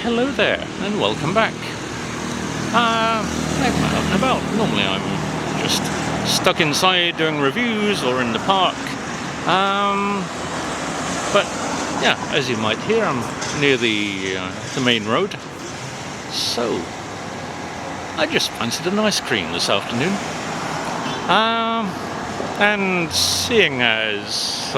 Hello there, and welcome back. I'm out and about. Normally I'm just stuck inside doing reviews or in the park. But yeah, as you might hear, I'm near the main road. So I just fancied an ice cream this afternoon. And seeing as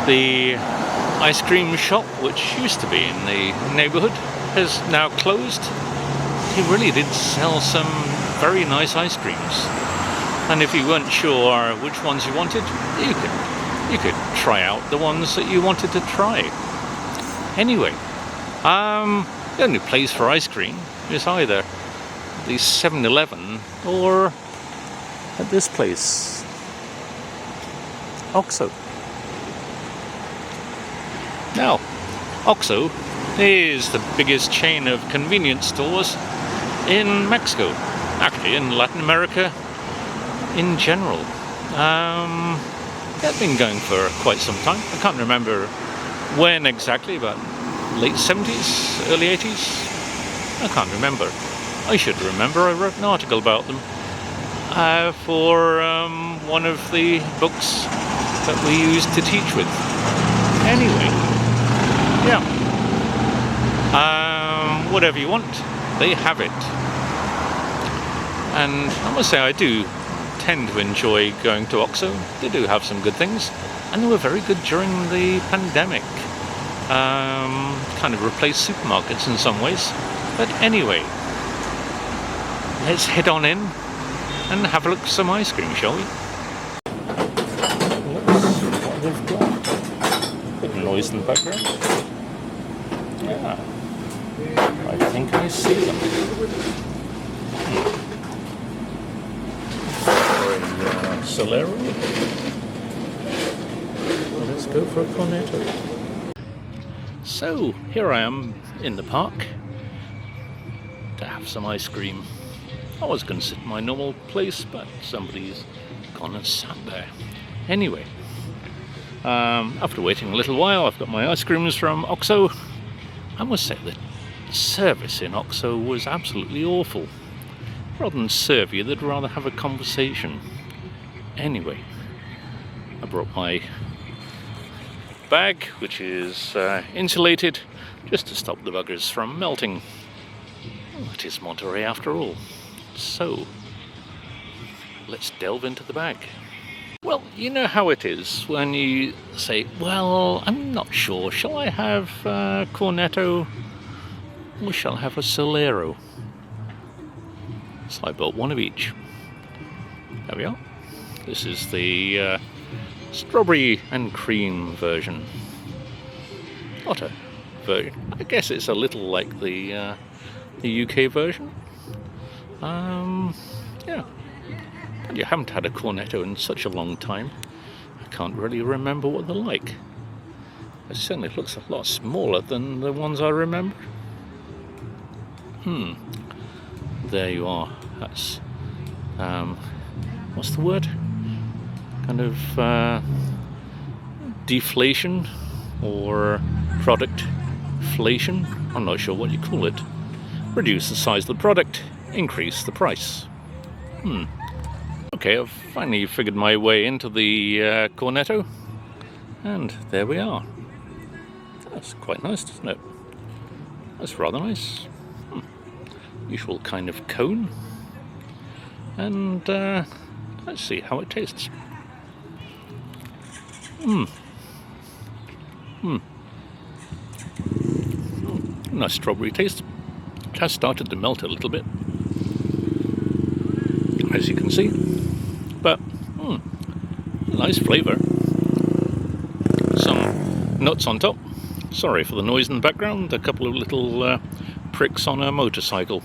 the ice cream shop, which used to be in the neighbourhood, has now closed, he really did sell some very nice ice creams. And if you weren't sure which ones you wanted, you could try out the ones that you wanted to try. Anyway, the only place for ice cream is either the 7-Eleven or at this place, Oxxo. Now, Oxxo is the biggest chain of convenience stores in Mexico, actually in Latin America in general. It's been going for quite some time. I can't remember when exactly, but late 70s, early 80s? I can't remember. I should remember, I wrote an article about them for one of the books that we used to teach with. Anyway, yeah. Whatever you want, they have it. And I must say I do tend to enjoy going to Oxxo. They do have some good things, and they were very good during the pandemic. Kind of replaced supermarkets in some ways. But anyway, let's head on in and have a look at some ice cream, shall we? Let's see what they've got. Bit of noise in the background. Yeah, I think I see them. For a Solero. Well, let's go for a Cornetto. So, here I am in the park to have some ice cream. I was going to sit in my normal place, but somebody's gone and sat there. Anyway, after waiting a little while, I've got my ice creams from Oxxo. I must say that service in Oxxo was absolutely awful. Rather than serve you, they'd rather have a conversation. Anyway, I brought my bag, which is insulated, just to stop the buggers from melting. Oh, it is Monterey after all. So, let's delve into the bag. Well, you know how it is when you say, well, I'm not sure, shall I have Cornetto or shall I have a Solero? So I bought one of each. There we are. This is the strawberry and cream version. Not a version. I guess it's a little like the UK version. Yeah. But you haven't had a Cornetto in such a long time. I can't really remember what they're like. It certainly looks a lot smaller than the ones I remember. There you are. That's what's the word? Kind of deflation or productflation. I'm not sure what you call it. Reduce the size of the product, increase the price. Okay, I've finally figured my way into the Cornetto, and there we are. That's quite nice, isn't it? That's rather nice. Usual kind of cone. And let's see how it tastes. Nice strawberry taste. It has started to melt a little bit, as you can see, but nice flavour. Some nuts on top. Sorry for the noise in the background. A couple of little pricks on a motorcycle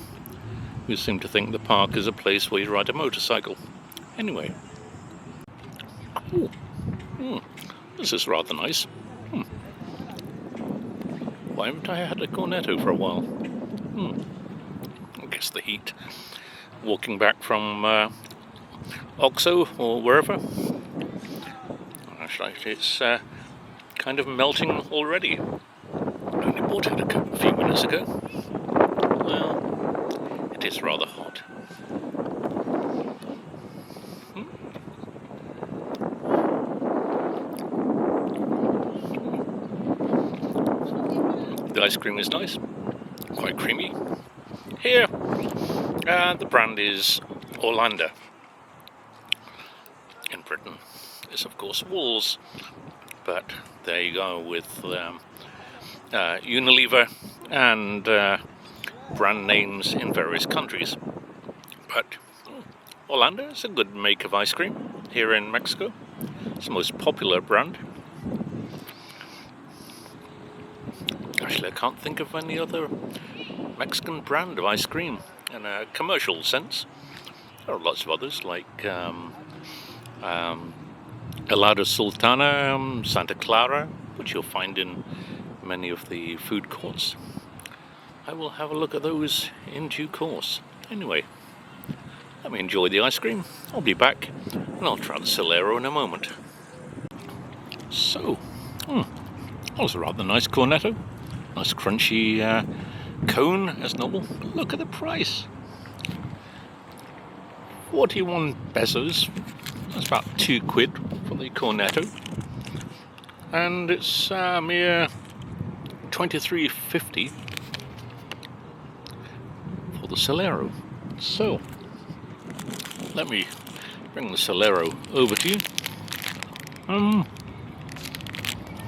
who seem to think the park is a place where you ride a motorcycle. Anyway, this is rather nice. Why haven't I had a Cornetto for a while? I guess the heat. Walking back from Oxxo or wherever. It's kind of melting already. I only bought it a few minutes Mexico? Well, it is rather hot. The ice cream is nice, quite creamy. Here, the brand is Orlando. In Britain, it's of course Walls, but there you go with Unilever and brand names in various countries. But Orlando is a good make of ice cream here in Mexico. It's the most popular brand. Actually, I can't think of any other Mexican brand of ice cream in a commercial sense. There are lots of others like Helado Sultana, Santa Clara, which you'll find in many of the food courts. I will have a look at those in due course. Anyway, let me enjoy the ice cream. I'll be back and I'll try the Solero in a moment. So, that was a rather nice cornetto. Nice crunchy cone as normal. But look at the price. 41 pesos. That's about £2 for the cornetto. And it's mere $23.50 for the Solero. So, let me bring the Solero over to you.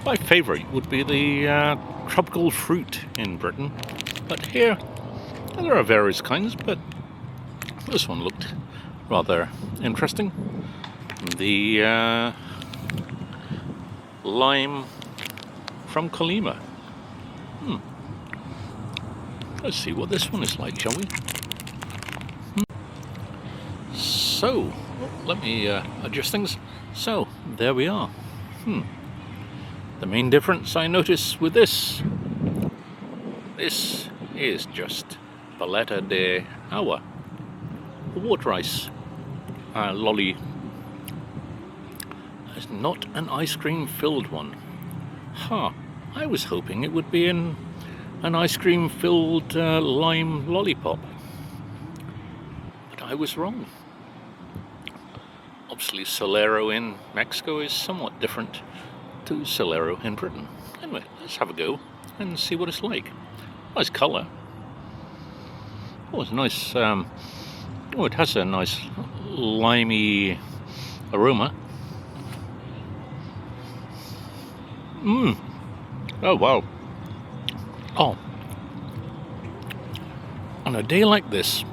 My favourite would be the tropical fruit in Britain, but here there are various kinds, but this one looked rather interesting. The lime from Colima. Let's see what this one is like, shall we? So, let me adjust things. So, there we are. The main difference I notice with this is just paleta de agua, water ice lolly. It's not an ice cream filled one. I was hoping it would be an ice cream filled lime lollipop, but I was wrong. Obviously Solero in Mexico is somewhat different to Solero in Britain. Anyway, let's have a go and see what it's like. Nice colour. Oh, it's nice. It has a nice limey aroma. Oh wow. Oh, on a day like this,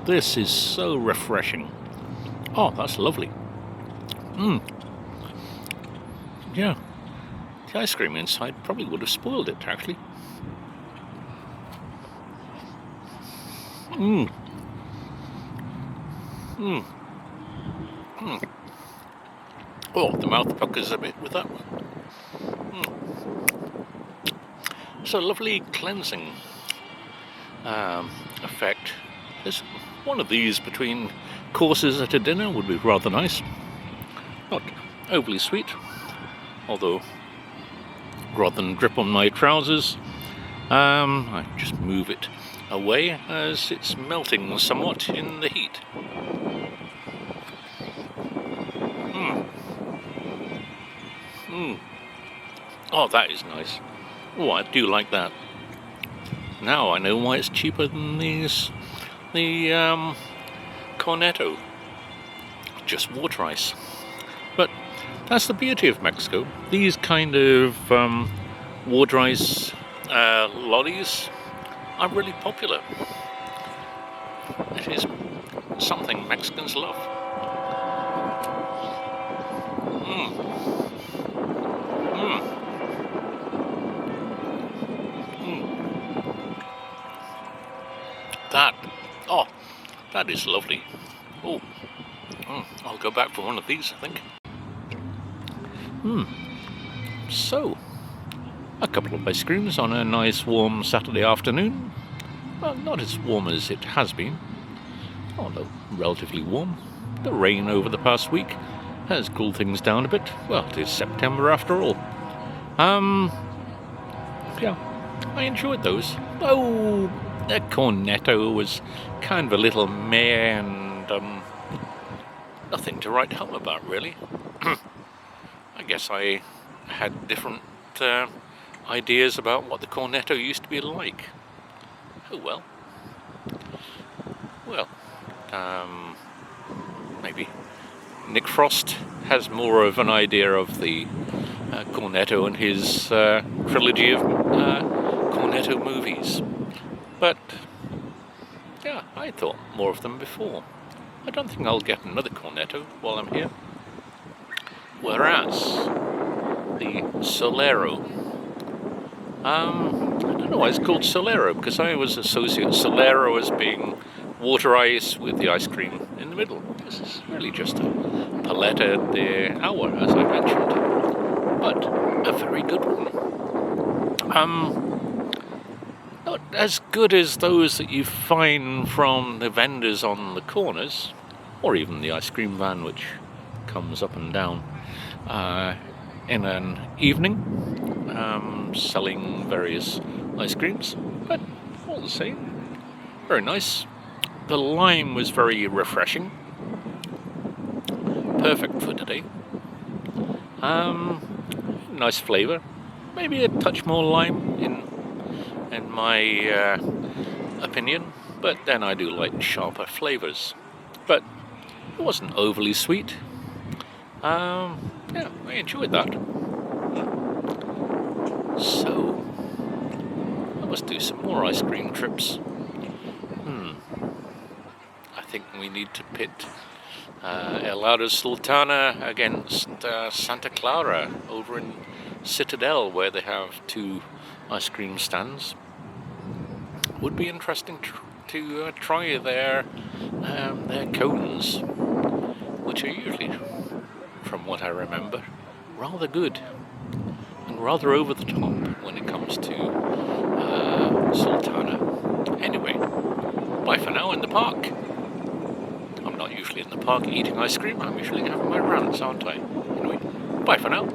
this is so refreshing. Oh, that's lovely. Yeah, the ice cream inside probably would have spoiled it, actually. Oh, the mouth puckers a bit with that one. It's a lovely cleansing effect. There's one of these between courses at a dinner would be rather nice. Not overly sweet, although rather than drip on my trousers, I just move it away as it's melting somewhat in the heat. Oh, that is nice. Oh, I do like that. Now I know why it's cheaper than the cornetto. Just water ice. But that's the beauty of Mexico. These kind of water ice lollies are really popular. It is something Mexicans love. That is lovely. I'll go back for one of these, I think. So, a couple of ice creams on a nice warm Saturday afternoon. Well, not as warm as it has been, although relatively warm. The rain over the past week has cooled things down a bit. Well, it is September after all. Yeah, I enjoyed those. Though the cornetto was kind of a little meh and nothing to write home about, really. I guess I had different ideas about what the cornetto used to be like. Oh well. Well, maybe Nick Frost has more of an idea of the cornetto in his trilogy of cornetto movies. But yeah, I thought more of them before. I don't think I'll get another cornetto while I'm here. Whereas the Solero, I don't know why it's called Solero, because I always associate Solero as being water ice with the ice cream in the middle. This is really just a paletta d'agua, as I mentioned, but a very good one. Not as good as those that you find from the vendors on the corners, or even the ice cream van which comes up and down in an evening, selling various ice creams, but all the same, very nice. The lime was very refreshing, perfect for today. Nice flavour, maybe a touch more lime in my opinion, but then I do like sharper flavours. But it wasn't overly sweet. Yeah, I enjoyed that. So I must do some more ice cream trips. I think we need to pit Helado Sultana against Santa Clara over in Citadel, where they have 2 ice cream stands. Would be interesting to try their cones, which are usually, from what I remember, rather good and rather over the top when it comes to Sultana. Anyway, bye for now in the park. I'm not usually in the park eating ice cream, I'm usually having my runs, aren't I? Anyway, bye for now.